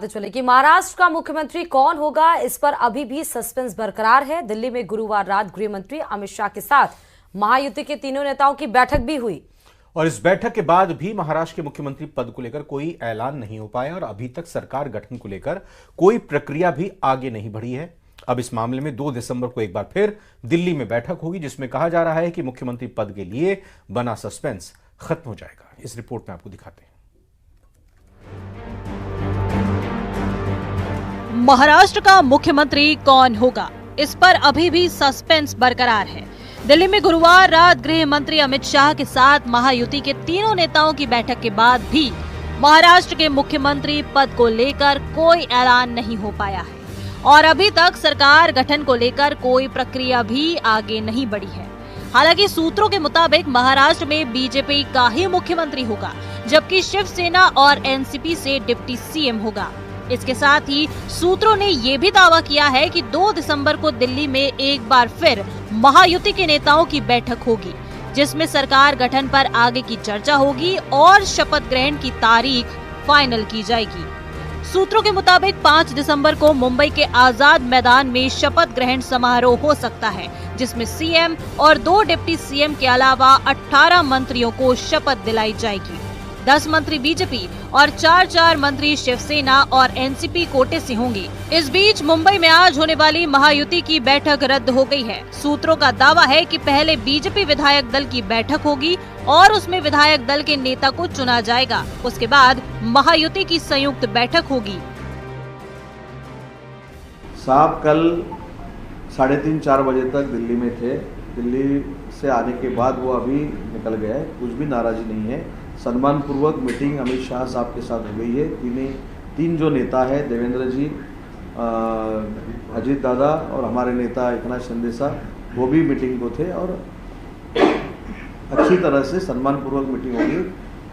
चले कि महाराष्ट्र का मुख्यमंत्री कौन होगा, इस पर अभी भी सस्पेंस बरकरार है। दिल्ली में गुरुवार रात गृह मंत्री अमित शाह के साथ महायुति के तीनों नेताओं की बैठक भी हुई और इस बैठक के बाद भी महाराष्ट्र के मुख्यमंत्री पद को लेकर कोई ऐलान नहीं हो पाया और अभी तक सरकार गठन को लेकर कोई प्रक्रिया भी आगे नहीं बढ़ी है। अब इस मामले में 2 दिसंबर को एक बार फिर दिल्ली में बैठक होगी, जिसमें कहा जा रहा है कि मुख्यमंत्री पद के लिए बना सस्पेंस खत्म हो जाएगा। इस रिपोर्ट में आपको दिखाते हैं। महाराष्ट्र का मुख्यमंत्री कौन होगा, इस पर अभी भी सस्पेंस बरकरार है। दिल्ली में गुरुवार रात गृह मंत्री अमित शाह के साथ महायुति के तीनों नेताओं की बैठक के बाद भी महाराष्ट्र के मुख्यमंत्री पद को लेकर कोई ऐलान नहीं हो पाया है और अभी तक सरकार गठन को लेकर कोई प्रक्रिया भी आगे नहीं बढ़ी है। हालांकि सूत्रों के मुताबिक महाराष्ट्र में बीजेपी का ही मुख्यमंत्री होगा, जबकि शिवसेना और एनसीपी से डिप्टी सीएम होगा। इसके साथ ही सूत्रों ने ये भी दावा किया है कि 2 दिसंबर को दिल्ली में एक बार फिर महायुति के नेताओं की बैठक होगी, जिसमें सरकार गठन पर आगे की चर्चा होगी और शपथ ग्रहण की तारीख फाइनल की जाएगी। सूत्रों के मुताबिक 5 दिसंबर को मुंबई के आजाद मैदान में शपथ ग्रहण समारोह हो सकता है, जिसमें सीएम और 2 डिप्टी सीएम के अलावा 18 मंत्रियों को शपथ दिलाई जाएगी। 10 मंत्री बीजेपी और 4 मंत्री शिवसेना और एनसीपी कोटे से होंगे। इस बीच मुंबई में आज होने वाली महायुति की बैठक रद्द हो गई है। सूत्रों का दावा है कि पहले बीजेपी विधायक दल की बैठक होगी और उसमें विधायक दल के नेता को चुना जाएगा। उसके बाद महायुति की संयुक्त बैठक होगी। साहब कल 3:30-4 बजे तक दिल्ली में थे। दिल्ली से आने के बाद वो अभी निकल गए, कुछ भी नाराजी नहीं है। सम्मान पूर्वक मीटिंग अमित शाह साहब के साथ हो गई है। तीन जो नेता है, देवेंद्र जी, अजीत दादा और हमारे नेता एकनाथ शिंदे साहब, वो भी मीटिंग को थे और अच्छी तरह से सम्मान पूर्वक मीटिंग होगी।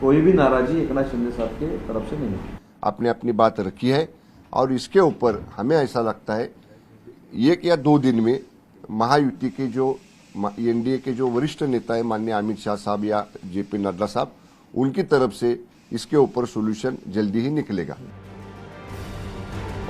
कोई भी नाराजी एकनाथ शिंदे साहब के तरफ से नहीं है। आपने अपनी बात रखी है और इसके ऊपर हमें ऐसा लगता है 1 या 2 दिन में महायुति के जो एनडीए के जो वरिष्ठ नेता है माननीय अमित शाह साहब या जेपी नड्डा साहब, उनकी तरफ से इसके ऊपर सॉल्यूशन जल्दी ही निकलेगा।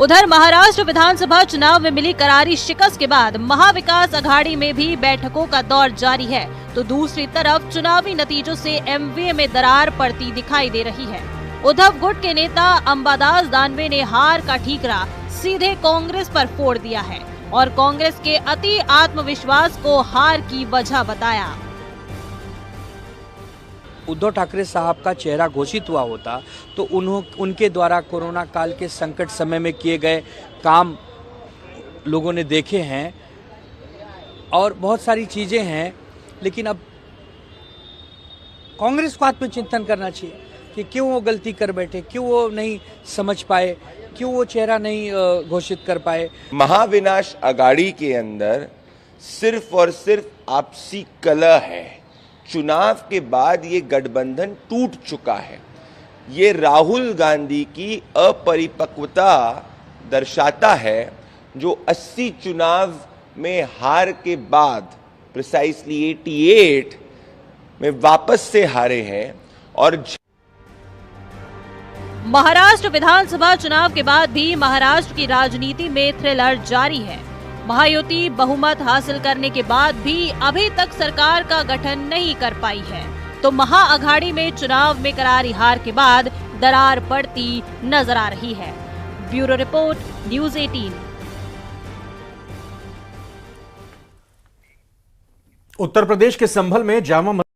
उधर महाराष्ट्र विधानसभा चुनाव में मिली करारी शिकस्त के बाद महाविकास अघाड़ी में भी बैठकों का दौर जारी है, तो दूसरी तरफ चुनावी नतीजों से एमवीए में दरार पड़ती दिखाई दे रही है। उद्धव गुट के नेता अंबादास दानवे ने हार का ठीकरा सीधे कांग्रेस पर फोड़ दिया है और कांग्रेस के अति आत्मविश्वास को हार की वजह बताया। उद्धव ठाकरे साहब का चेहरा घोषित हुआ होता तो उनके द्वारा कोरोना काल के संकट समय में किए गए काम लोगों ने देखे हैं और बहुत सारी चीजें हैं, लेकिन अब कांग्रेस को आत्मचिंतन करना चाहिए कि क्यों वो गलती कर बैठे, क्यों वो नहीं समझ पाए, क्यों वो चेहरा नहीं घोषित कर पाए। महाविनाश अघाड़ी के अंदर सिर्फ और सिर्फ आपसी कलह है। चुनाव के बाद ये गठबंधन टूट चुका है। ये राहुल गांधी की अपरिपक्वता दर्शाता है, जो 80 चुनाव में हार के बाद प्रिसाइसली 88 में वापस से हारे हैं। और महाराष्ट्र विधानसभा चुनाव के बाद भी महाराष्ट्र की राजनीति में थ्रिलर जारी है। महायुति बहुमत हासिल करने के बाद भी अभी तक सरकार का गठन नहीं कर पाई है, तो महाअघाड़ी में चुनाव में करारी हार के बाद दरार पड़ती नजर आ रही है। Bureau report, news 18। Uttar Pradesh के संभल में जामा